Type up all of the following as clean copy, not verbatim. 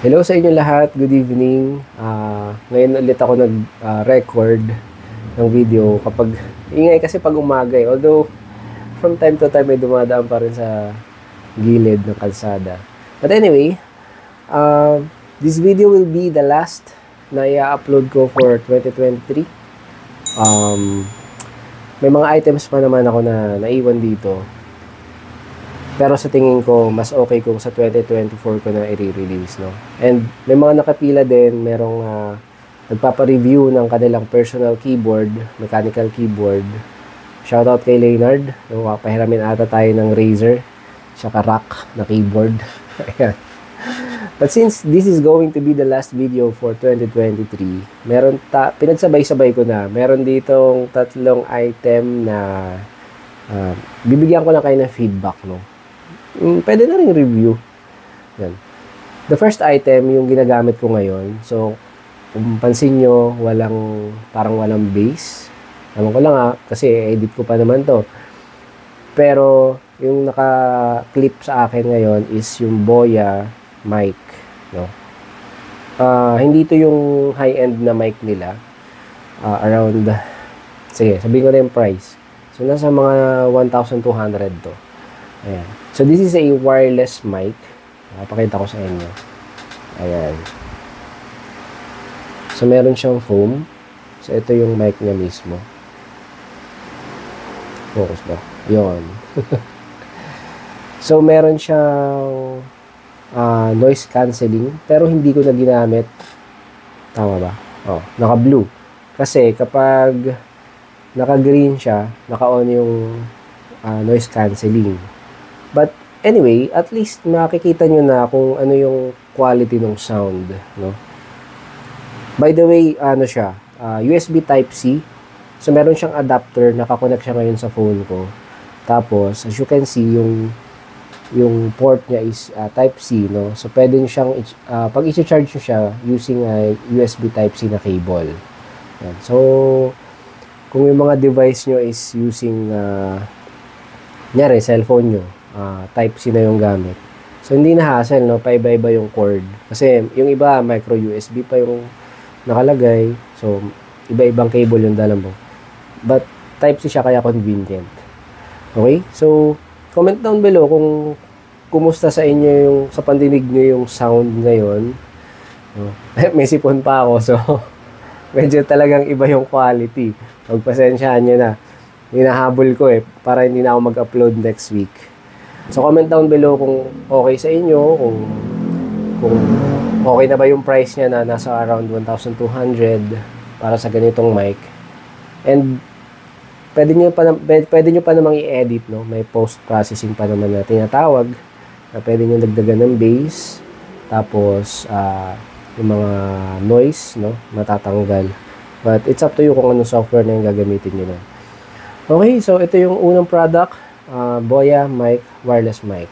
Hello sa inyo lahat, good evening. Ngayon ulit ako nag-record ng video kapag ingay kasi pag umaga eh. Although from time to time may dumadaan pa rin sa gilid ng kalsada. But anyway, this video will be the last na i-upload ko for 2023. May mga items pa naman ako na naiwan dito. Pero sa tingin ko, mas okay kung sa 2024 ko na i-release, no? And may mga nakapila din, merong nagpapa-review ng kanilang personal keyboard, mechanical keyboard. Shoutout kay Leonard. No? Pahiramin ata tayo ng Razer, tsaka rock na keyboard. But since this is going to be the last video for 2023, pinagsabay-sabay ko na. Meron ditong tatlong item na bibigyan ko na kayo ng feedback, no? Pwede na rin review. Yan. The first item, yung ginagamit ko ngayon. So, kung pansin nyo, parang walang base. Alam ko lang kasi edit ko pa naman to. Pero, yung naka-clip sa akin ngayon is yung Boya mic. No? Hindi to yung high-end na mic nila. Sige, sabihin ko na yung price. So, nasa mga 1,200 to. Ayan. So, this is a wireless mic. Pakita ko sa inyo. Ayan. So, meron siyang foam. So, ito yung mic niya mismo. Focus ba? Yun. So, meron siyang noise cancelling. Pero, hindi ko na ginamit. Tama ba? Naka-blue. Kasi, kapag naka-green siya, naka-on yung noise cancelling. But anyway, at least makikita nyo na kung ano yung quality ng sound, no? By the way, siya, USB Type-C. So, meron siyang adapter, nakakonect siya ngayon sa phone ko. Tapos, as you can see, yung port niya is Type-C, no? So, pwede nyo siyang, pag i-charge nyo siya using USB Type-C na cable. Yan. So, kung yung mga device nyo is using, nyari, cellphone nyo, Type-C na yung gamit. So, hindi na hassle, no? Paiba-iba yung cord. Kasi, yung iba, micro USB pa yung nakalagay. So, iba-ibang cable yung dala mo. But, Type-C siya kaya convenient. Okay? So, comment down below kung kumusta sa inyo sa pandinig nyo yung sound ngayon. May sipon pa ako, so, medyo talagang iba yung quality. Pagpasensyaan nyo na. Hinahabol ko para hindi na ako mag-upload next week. So, comment down below kung okay sa inyo, kung okay na ba yung price niya na nasa around 1,200 para sa ganitong mic. And, pwede nyo pa namang i-edit, no? May post-processing pa naman na tinatawag na pwede nyo dagdagan ng bass, tapos, yung mga noise, no? Matatanggal. But, it's up to you kung anong software na yung gagamitin nyo na. Okay, so ito yung unang product. Boya mic, wireless mic.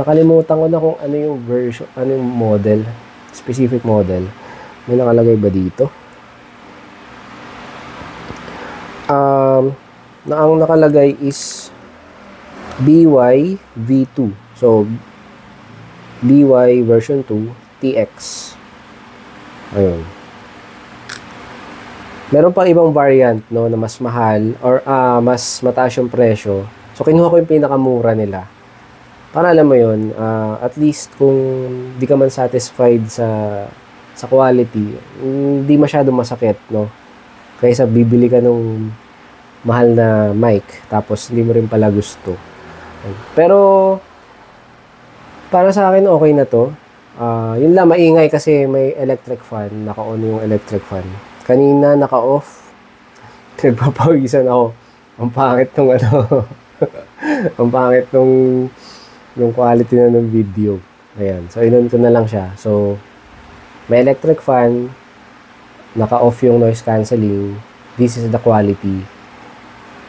Nakalimutan ko na kung ano yung version, ano yung model, specific model. May nakalagay ba dito? Ang nakalagay is BY V2. So, BY version 2 TX. Ayun. Meron pang ibang variant, no, na mas mahal or mas mataas yung presyo. So, kinuha ko yung pinakamura nila. Para alam mo yun, at least kung di ka man satisfied sa quality, hindi masyadong masakit, no? Kaysa bibili ka nung mahal na mic, tapos hindi mo rin pala gusto. Pero, para sa akin, okay na to. Yun lang, maingay kasi may electric fan. Naka-on yung electric fan. Kanina, naka-off. Nagpapawisan ako. Ang pangit nung ang pangit nung quality na ng video. Ayan. So, inon ko na lang siya. So, may electric fan. Naka-off yung noise cancelling. This is the quality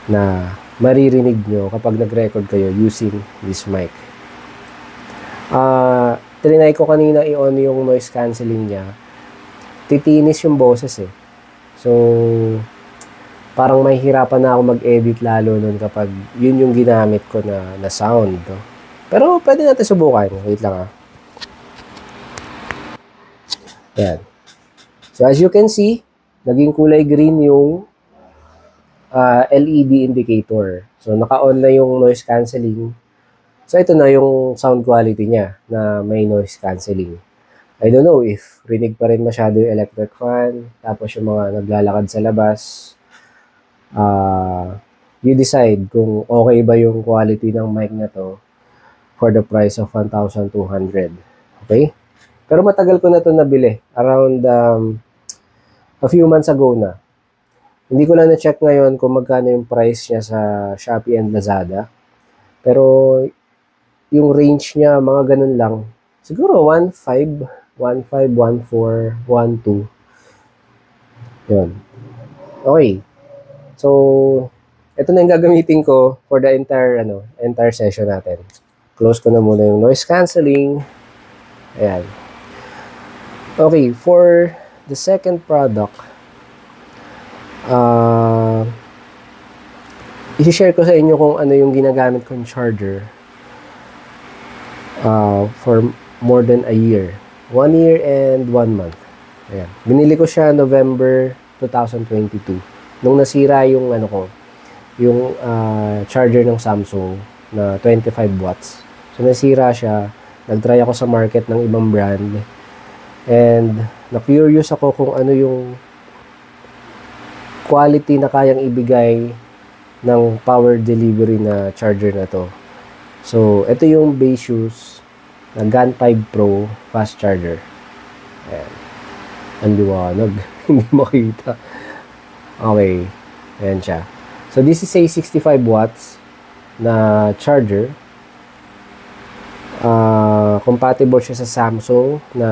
na maririnig nyo kapag nag-record kayo using this mic. Trinay ko kanina i-on yung noise cancelling niya. Titinis yung boses So, parang mahihirapan na ako mag-edit lalo nun kapag yun yung ginamit ko na sound. No? Pero pwede natin subukan. Wait lang Yan. So, as you can see, naging kulay green yung LED indicator. So, naka-on na yung noise cancelling. So, ito na yung sound quality niya na may noise cancelling. I don't know if rinig pa rin masyado yung electric fan, tapos yung mga naglalakad sa labas. You decide kung okay ba yung quality ng mic na to for the price of 1,200. Okay? Pero matagal ko na to nabili. Around a few months ago na. Hindi ko lang na-check ngayon kung magkano yung price niya sa Shopee and Lazada. Pero yung range niya, mga ganun lang. Siguro 1.5, 1.5, 1.4, 1.2. Yun. Okay. So, ito na yung gagamitin ko for the entire session natin. Close ko na muna yung noise cancelling. Ayan. Okay, for the second product, i-share ko sa inyo kung ano yung ginagamit kong charger for more than a year. 1 year and 1 month. Ayan. Binili ko siya November 2022. Nung nasira yung yung charger ng Samsung na 25 watts. So nasira siya. Nag-try ako sa market ng ibang brand. And na-curious ako kung ano yung quality na kayang ibigay ng power delivery na charger na to. So, ito yung Baseus na GAN 5 Pro fast charger. Ayan. Ang liwanag. Hindi makita. Okay. Ayan siya. So, this is a 65 watts na charger. Compatible siya sa Samsung na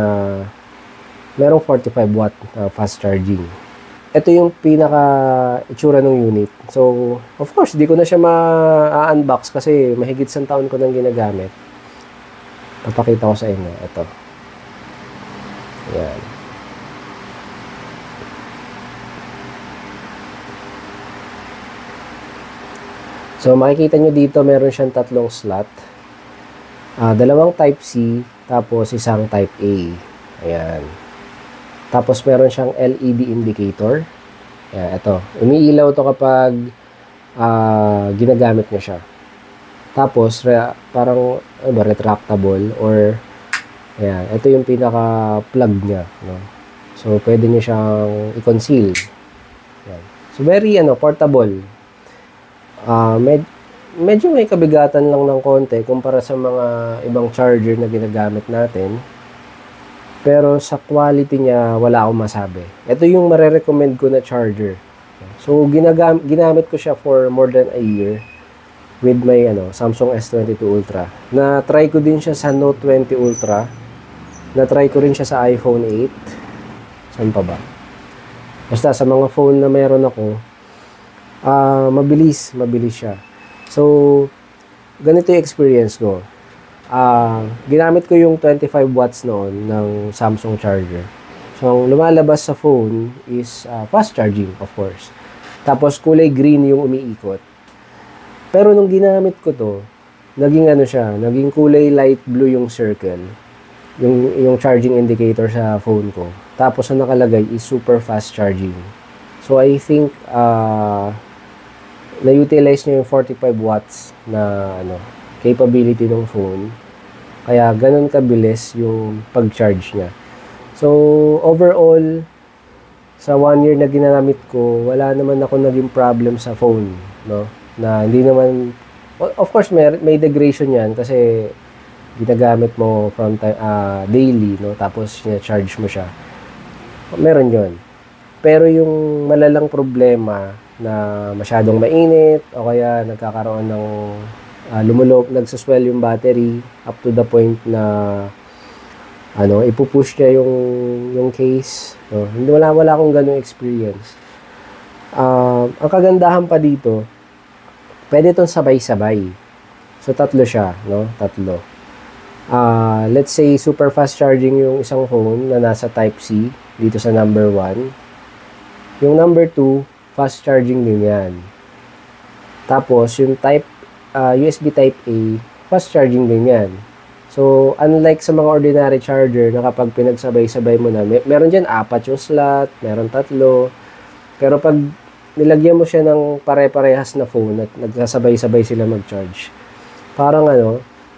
merong 45 watt fast charging. Ito yung pinaka-itsura ng unit. So, of course, di ko na siya ma-unbox kasi mahigit 1 taon ko nang ginagamit. Papakita ko sa inyo. Ito. Ayan. So, makikita nyo dito, meron siyang 3 slot. 2 Type-C, tapos 1 Type-A. Ayan. Tapos, meron siyang LED indicator. Ayan, ito. Umiilaw to kapag ginagamit nyo siya. Tapos, parang retractable or ayan, ito yung pinaka-plug niya. No? So, pwede nyo siyang i-conceal. Ayan. So, very portable. Medyo may kabigatan lang ng konti kumpara sa mga ibang charger na ginagamit natin. Pero sa quality niya, wala akong masabi. Ito yung marerecommend ko na charger. So, ginamit ko siya for more than a year with my Samsung S22 Ultra. Na-try ko din siya sa Note 20 Ultra. Na-try ko rin siya sa iPhone 8. Saan pa ba? Basta sa mga phone na meron ako, mabilis siya. So, ganito yung experience ko. Ginamit ko yung 25 watts noon ng Samsung charger. So, ang lumalabas sa phone is fast charging, of course. Tapos, kulay green yung umiikot. Pero nung ginamit ko to, naging kulay light blue yung circle. Yung charging indicator sa phone ko. Tapos, ang nakalagay is super fast charging. So, I think, na-utilize niya yung 45 watts na capability ng phone. Kaya ganun kabilis yung pag-charge niya. So, overall, sa 1 year na ginamit ko, wala naman ako naging problem sa phone, no? Na hindi naman, of course, may degradation yan kasi ginagamit mo from daily, no? Tapos, charge mo siya. Meron yon. Pero yung malalang problema na masyadong mainit o kaya nagkakaroon ng nagsaswell yung battery up to the point na ipupush niya yung case. No? Wala akong ganung experience. Ang kagandahan pa dito, pwede itong sabay-sabay. So, 3 siya, no? 3. Let's say, super fast charging yung isang phone na nasa Type-C dito sa number 1. Yung number 2, fast charging din yan. Tapos, yung USB Type-A, fast charging din yan. So, unlike sa mga ordinary charger na kapag pinagsabay-sabay mo na, meron dyan 4 yung slot, meron 3. Pero pag nilagyan mo siya ng pare-parehas na phone at nagsasabay-sabay sila mag-charge, parang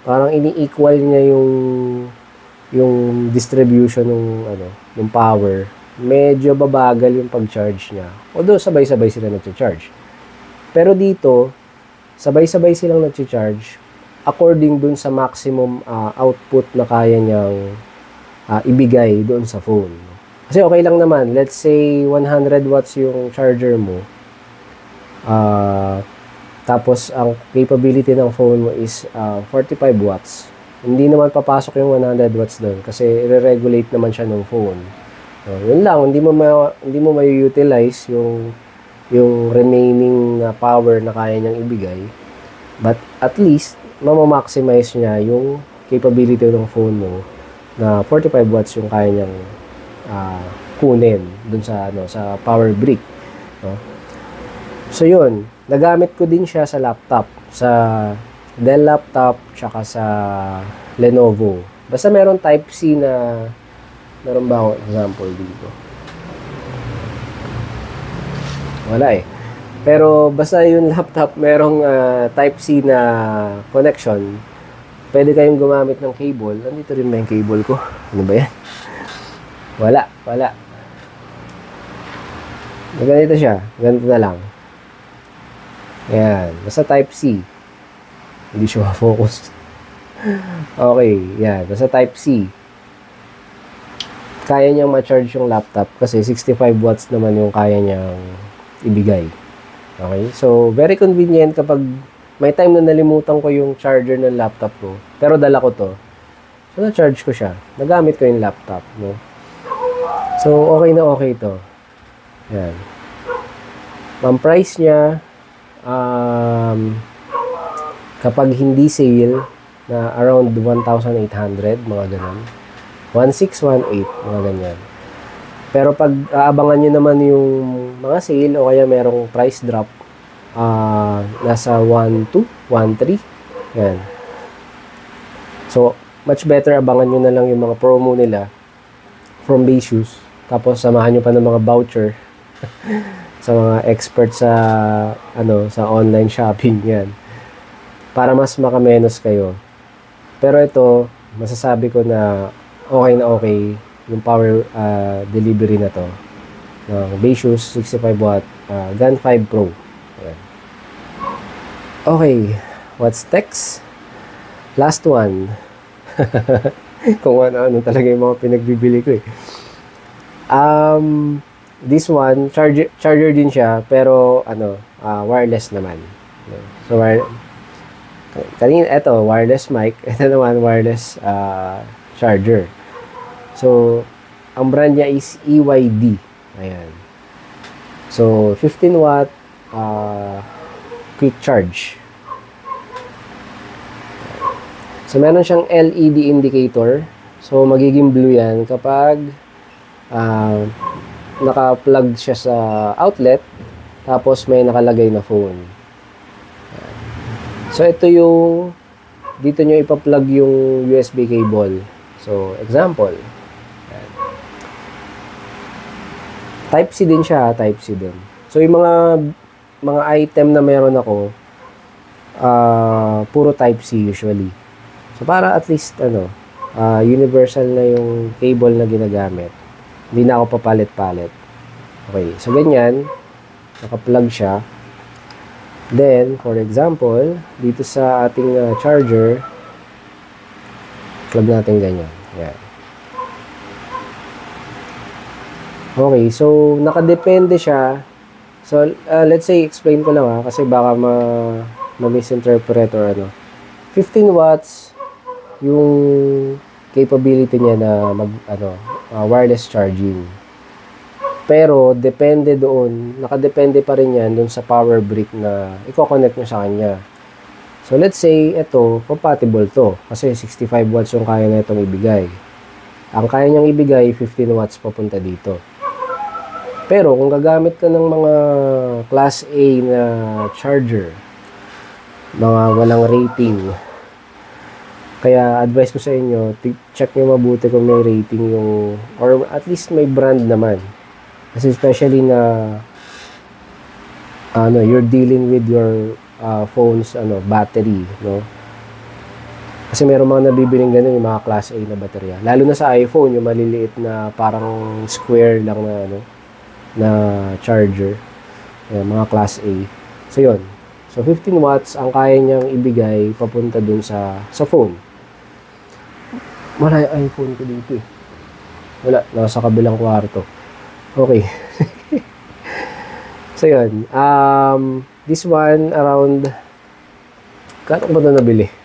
parang ini-equal niya yung distribution ng power. Medyo babagal yung pag-charge niya. Although sabay-sabay sila nag-charge. Pero dito, sabay-sabay silang nag-charge according dun sa maximum output na kaya niyang ibigay doon sa phone. Kasi okay lang naman, let's say 100 watts yung charger mo, tapos ang capability ng phone mo is 45 watts. Hindi naman papasok yung 100 watts doon kasi i-regulate naman siya ng phone. So, yun lang, hindi mo mai-utilize yung remaining power na kaya niyang ibigay. But at least mama-maximize niya yung capability ng phone mo na 45 watts yung kaya niyang kunin dun sa sa power brick, no? So yun, nagamit ko din siya sa laptop, sa Dell laptop tsaka sa Lenovo. Basta meron type C na, meron ba akong example dito? Wala eh. Pero basta yung laptop merong type C na connection, pwede kayong gumamit ng cable. Nandito rin ba yung cable ko? Ano ba yan? Wala. Ganito siya. Ganito na lang. Ayan. Basta type C. Hindi siya ma-focus. Okay. Yan. Basta type C. Kaya niyang ma-charge yung laptop kasi 65 watts naman yung kaya niyang ibigay. Okay? So, very convenient kapag may time na nalimutan ko yung charger ng laptop ko. Pero dala ko to. So, na-charge ko siya. Nagamit ko yung laptop. No? So, okay na okay to. Yan. Ang price niya, kapag hindi sale, na around 1,800, mga ganun. 1,618, mga ganyan. Pero pag aabangan nyo naman yung mga sale o kaya merong price drop, nasa 1,200, 1,300. Yan. So, much better abangan nyo na lang yung mga promo nila from Bayshus. Tapos, samahan nyo pa ng mga voucher sa mga expert sa sa online shopping. Yan. Para mas makamenos kayo. Pero ito, masasabi ko na okay yung power delivery na to ng Bayshus 65 watt Gun 5 Pro. Ayan. Okay, what's next? Last one. Kung ano talaga yung mga pinagbibili ko eh. This one, charger din siya, pero wireless naman. So, kanina, ito, wireless mic. Ito naman, wireless charger. So, ang brand niya is EYD. Ayan. So, 15 watt quick charge. So, meron siyang LED indicator. So, magiging blue yan kapag naka-plug siya sa outlet tapos may nakalagay na phone. Ayan. So, ito yung dito nyo ipa-plug yung USB cable. So, example. Ayan. Type-C din siya, Type-C din. So, yung mga item na meron ako, puro Type-C usually. So, para at least, universal na yung cable na ginagamit. Hindi na ako papalit-palit. Okay, so ganyan. Naka-plug siya. Then, for example, dito sa ating charger, plug natin ganyan. Yan. Okay, so nakadepende siya. So, let's say, explain ko lang kasi baka ma-misinterpret or 15 watts yung capability niya na wireless charging. Pero, depende doon, nakadepende pa rin yan doon sa power brick na i-connect nyo sa kanya. So, let's say, ito, compatible to. Kasi 65 watts yung kaya na itong ibigay. Ang kaya niyang ibigay, 15 watts papunta dito. Pero, kung gagamit ka ng mga class A na charger, mga walang rating, Kaya advice ko sa inyo, check nyo mabuti kung may rating yung, or at least may brand naman. Kasi especially na you're dealing with your phone's battery, no? Kasi meron mga nabibiling ganun yung mga class A na baterya. Lalo na sa iPhone, yung maliliit na parang square lang na charger. Ayan, mga class A. So yun. So 15 watts ang kaya niyang ibigay papunta dun sa phone. Wala yung iPhone ko dito eh. Wala, nasa kabilang kwarto. Okay. So yun. This one around, kano ba na nabili?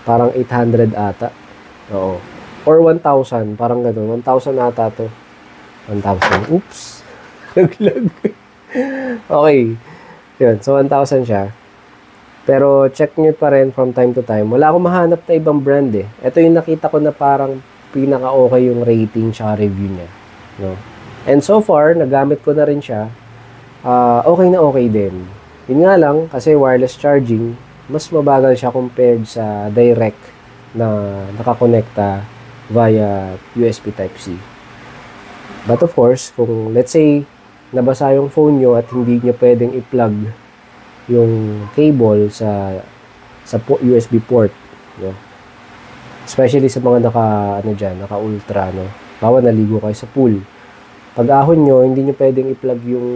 Parang 800 ata. Oo. Or 1,000. Parang gano'n. 1,000 ata to. 1,000. Oops. Naglag. Okay. Yun. So, 1,000 siya. Pero, check nyo pa rin from time to time. Wala akong mahanap na ibang brand eh. Ito yung nakita ko na parang pinaka-okay yung rating tsaka review niya. No? And so far, nagamit ko na rin siya. Okay na okay din. Yun nga lang, kasi wireless charging, mas mabagal siya compared sa direct na nakakonekta via USB Type-C. But of course, kung let's say, nabasa yung phone nyo at hindi nyo pwedeng i-plug yung cable sa USB port, no? Especially sa mga naka-ultra, no? Bawa naligo kayo sa pool. Pag ahon nyo, hindi nyo pwedeng i-plug yung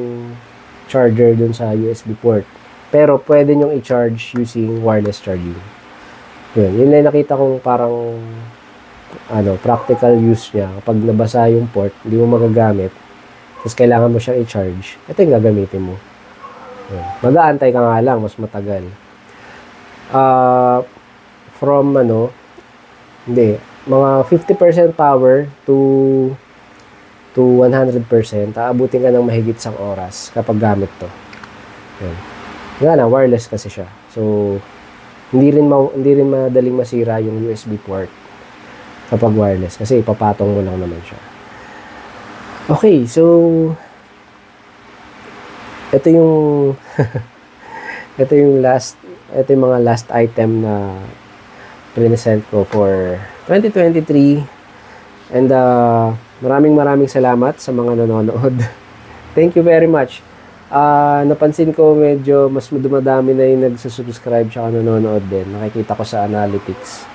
charger dun sa USB port. Pero pwede nyo i-charge using wireless charging. Yun na nakita kong parang practical use niya. Kapag nabasa yung port, hindi mo magagamit, tapos kailangan mo siyang i-charge, ito yung gagamitin mo. Mag-aantay ka nga lang, mas matagal. From mga 50% power to 100%, aabutin ka ng mahigit 1 oras kapag gamit to. Nga na, wireless kasi siya. So, hindi rin madaling masira yung USB port kapag wireless kasi ipapatong mo lang naman siya. Okay, so ito yung ito yung mga last item na present ko for 2023. And maraming salamat sa mga nanonood. Thank you very much. Napansin ko medyo mas dumadami na yung nagsusubscribe tsaka nanonood din. Nakikita ko sa analytics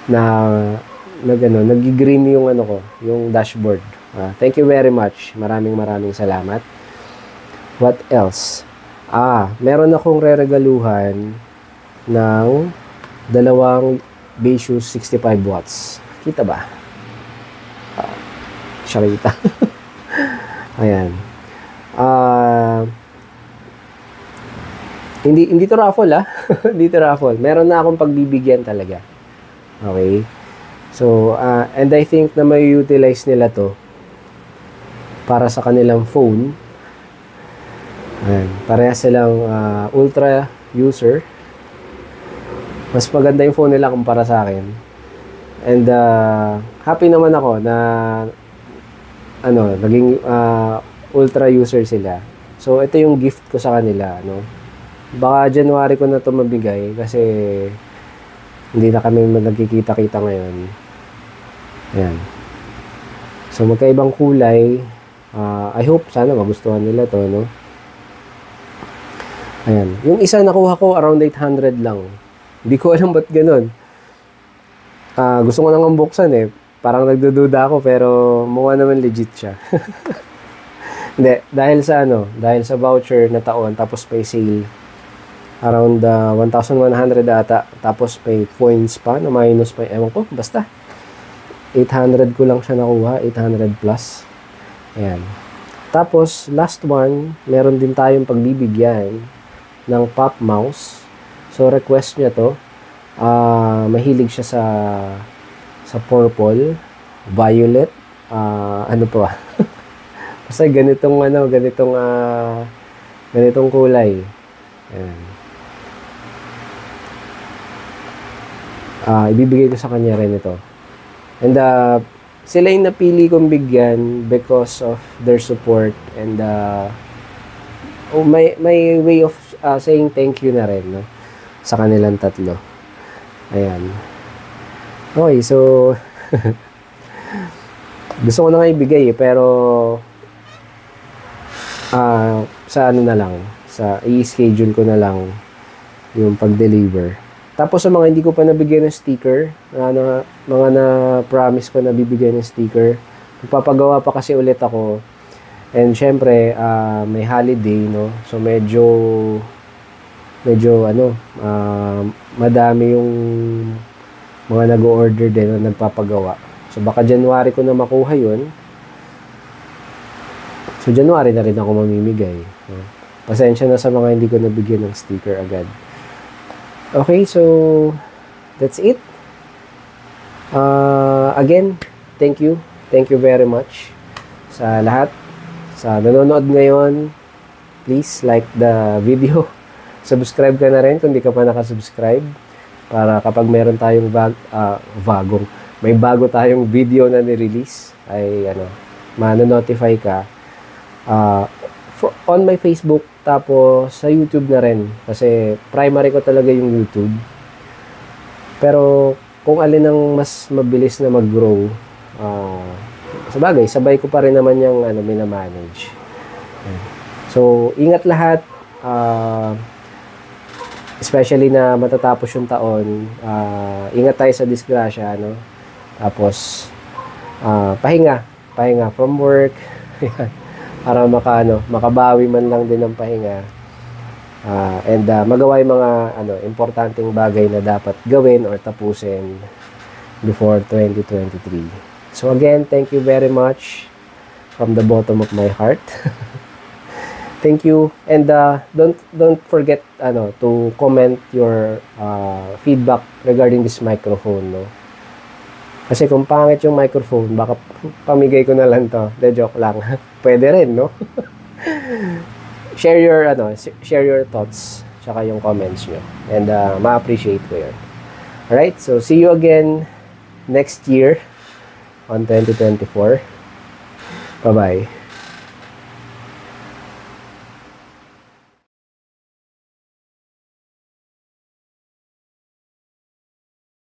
na nag-green yung yung dashboard. Thank you very much. Maraming salamat. What else? Meron akong reregaluhan ng 2 Besus 65 watts. Kita ba? Siya kita. Ayan. Hindi to raffle hindi to raffle. Meron na akong pagbibigyan talaga. Okay? So, and I think na may utilize nila to para sa kanilang phone. Ayan. Parehas silang ultra user. Mas maganda yung phone nila kumpara sa akin. And happy naman ako na naging ultra user sila. So, ito yung gift ko sa kanila, Baka January ko na to mabigay kasi hindi na kami nagkikita-kita ngayon. Ayan. So, magkaibang kulay. I hope sana magustuhan nila to, Ayan. Yung isa nakuha ko around 800 lang. Hindi ko alam ba't ganun. Gusto ko nang buksan eh. Parang nagdududa ako pero mukha naman legit siya. Hindi, dahil sa voucher na taon tapos may sale around 1,100 ata tapos may points pa na minus pa, ewan ko, basta 800 ko lang siya nakuha, 800 plus. Ayan. Tapos last one, meron din tayong pagbibigyan ng pop mouse. So request niya to. Mahilig siya sa purple, violet, basta ganitong kulay. Ayan. Ibibigay ko sa kanya rin ito. And sila yung napili kong bigyan because of their support and may way of saying thank you na rin, sa kanilang tatlo. Ayan. Okay, so gusto ko na nga ibigay pero sa ano na lang, sa i-schedule ko na lang yung pag-deliver. Tapos sa mga hindi ko pa nabigyan ng sticker, mga na-promise ko na bibigyan ng sticker, magpapagawa pa kasi ulit ako. And syempre, may holiday, no? So medyo madami yung mga nag-order din na nagpapagawa. So baka January ko na makuha yun. So January na rin ako mamimigay. No? Pasensya na sa mga hindi ko nabigyan ng sticker agad. Okay, so that's it. Again, thank you. Thank you very much sa lahat. Sa nanonood ngayon, please like the video. Subscribe ka na rin kung di ka pa nakasubscribe para kapag meron tayong may bago tayong video na ni-release ay mano-notify ka on my Facebook, tapos sa YouTube na rin kasi primary ko talaga yung YouTube. Pero kung alin ang mas mabilis na mag-grow, sabagay, sabay ko pa rin naman yung minamanage. So, ingat lahat. Especially na matatapos yung taon. Ingat tayo sa disgrasya, no? Tapos, pahinga from work. Para makabawi man lang din ng pahinga. And magawa yung mga importanteng bagay na dapat gawin or tapusin before 2023. So again, thank you very much from the bottom of my heart. Thank you, and don't forget to comment your feedback regarding this microphone, no? Kasi kung pangit yung microphone, baka pamigay ko na lang to. De, joke lang. Pwede rin, no? Share your thoughts tsaka yung comments nyo, and ma-appreciate ko yun. Alright, so see you again next year on 2024. Bye-bye.